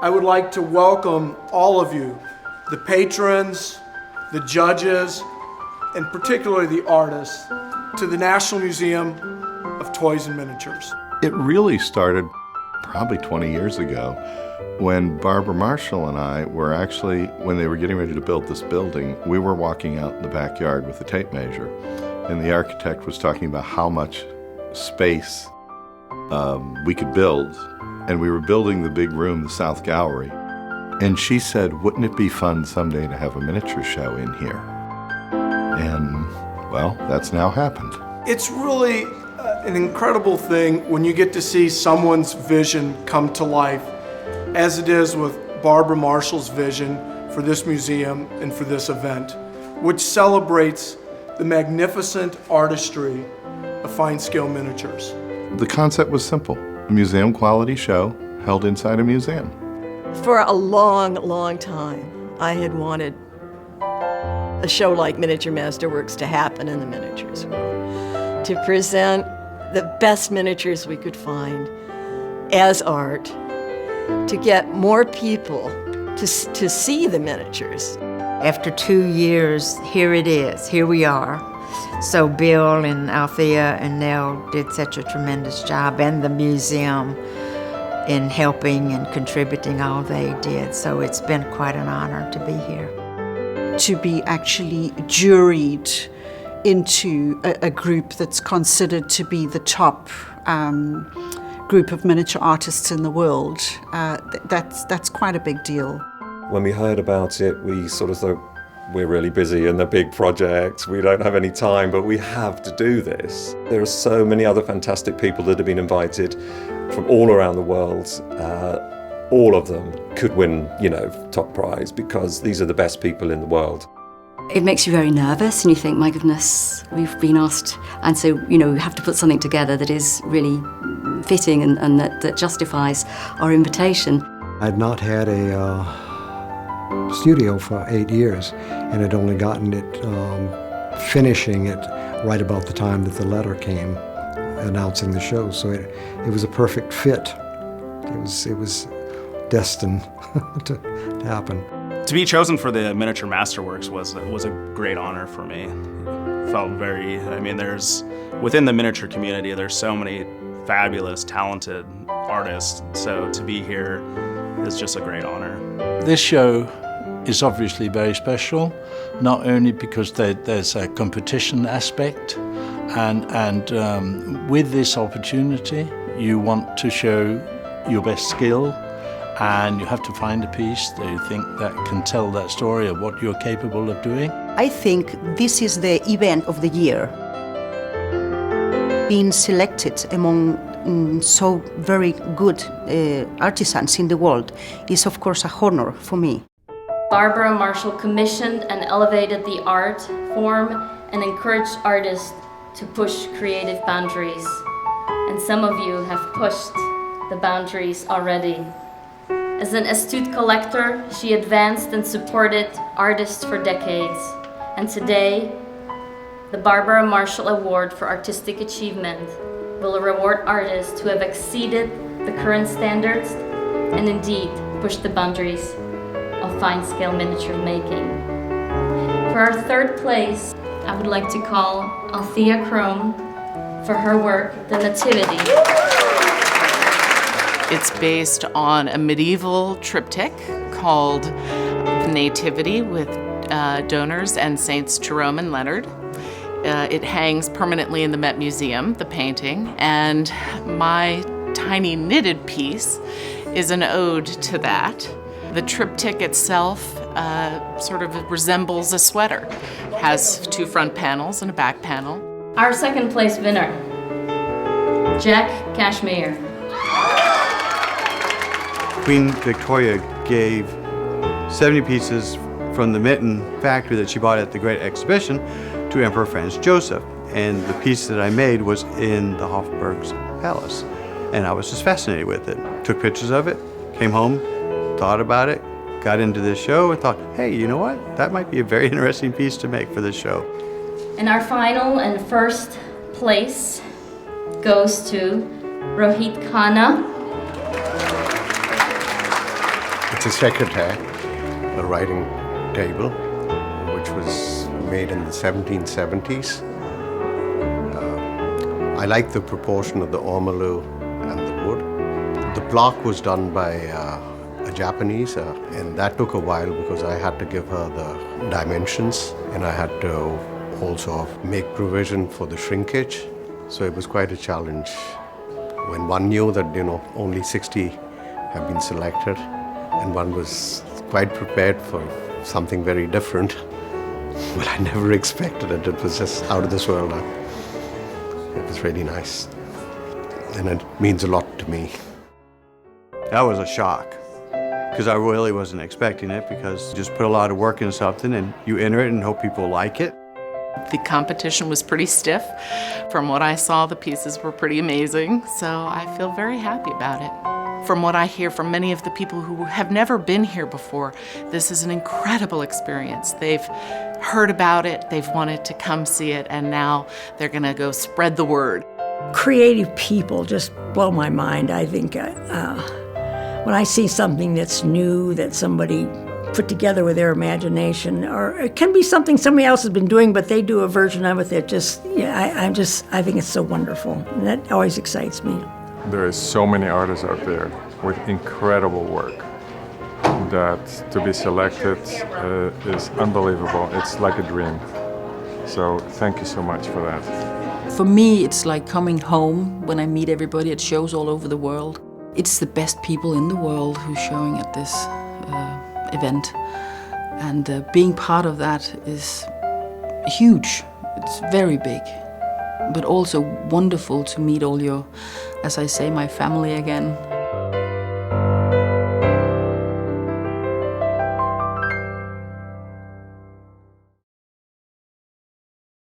I would like to welcome all of you, the patrons, the judges, and particularly the artists, to the National Museum of Toys and Miniatures. It really started probably 20 years ago when Barbara Marshall and I were actually, when they were getting ready to build this building, we were walking out in the backyard with a tape measure, and the architect was talking about how much space we could build, and we were building the big room, the South Gallery, and she said, wouldn't it be fun someday to have a miniature show in here? And, well, that's now happened. It's really an incredible thing when you get to see someone's vision come to life, as it is with Barbara Marshall's vision for this museum and for this event, which celebrates the magnificent artistry of fine-scale miniatures. The concept was simple, a museum quality show held inside a museum. For a long, long time, I had wanted a show like Miniature Masterworks to happen in the miniatures world, to present the best miniatures we could find as art, to get more people to see the miniatures. After 2 years, here it is, here we are. So Bill and Althea and Nell did such a tremendous job, and the museum, in helping and contributing all they did. So it's been quite an honor to be here. To be actually juried into a group that's considered to be the top group of miniature artists in the world, that's quite a big deal. When we heard about it, we sort of thought, we're really busy in the big projects, we don't have any time, but we have to do this. There are so many other fantastic people that have been invited from all around the world. All of them could win, top prize, because these are the best people in the world. It makes you very nervous, and you think, my goodness, we've been asked, and so, we have to put something together that is really fitting and that justifies our invitation. I'd not had a studio for 8 years, and had only gotten it, finishing it right about the time that the letter came announcing the show. So it was a perfect fit. It was destined to happen. To be chosen for the Miniature Masterworks was a great honor for me. Felt very, there's, within the miniature community, there's so many fabulous, talented artists, so to be here is just a great honor. This show is obviously very special, not only because there's a competition aspect, and with this opportunity, you want to show your best skill, and you have to find a piece that you think that can tell that story of what you're capable of doing. I think this is the event of the year. Being selected among so very good artisans in the world is, of course, a honor for me. Barbara Marshall commissioned and elevated the art form and encouraged artists to push creative boundaries. And some of you have pushed the boundaries already. As an astute collector, she advanced and supported artists for decades. And today, the Barbara Marshall Award for Artistic Achievement will reward artists who have exceeded the current standards and indeed pushed the boundaries of fine-scale miniature making. For our third place, I would like to call Althea Crone for her work, The Nativity. It's based on a medieval triptych called The Nativity with donors and Saints Jerome and Leonard. It hangs permanently in the Met Museum, the painting, and my tiny knitted piece is an ode to that. The triptych itself sort of resembles a sweater. It has 2 front panels and a back panel. Our second place winner, Jack Cashmere. Queen Victoria gave 70 pieces from the mitten factory that she bought at the Great Exhibition to Emperor Franz Joseph. And the piece that I made was in the Hofburg's palace. And I was just fascinated with it. Took pictures of it, came home, thought about it, got into this show and thought, hey, you know what? That might be a very interesting piece to make for this show. And our final and first place goes to Rohit Khanna. It's a secretary, a writing table, which was made in the 1770s. I like the proportion of the ormolu and the wood. The block was done by a Japanese, and that took a while because I had to give her the dimensions, and I had to also make provision for the shrinkage. So it was quite a challenge. When one knew that, only 60 have been selected, and one was quite prepared for something very different. But I never expected it. It was just out of this world. It was really nice. And it means a lot to me. That was a shock, because I really wasn't expecting it, because you just put a lot of work into something and you enter it and hope people like it. The competition was pretty stiff. From what I saw, the pieces were pretty amazing, so I feel very happy about it. From what I hear from many of the people who have never been here before, this is an incredible experience. They've heard about it, they've wanted to come see it, and now they're going to go spread the word. Creative people just blow my mind. I think when I see something that's new, that somebody put together with their imagination, or it can be something somebody else has been doing, but they do a version of it that I think it's so wonderful. And that always excites me. There is so many artists out there with incredible work that to be selected is unbelievable. It's like a dream. So thank you so much for that. For me, it's like coming home when I meet everybody at shows all over the world. It's the best people in the world who's showing at this event. And being part of that is huge. It's very big. But also wonderful to meet all your, as I say, my family again.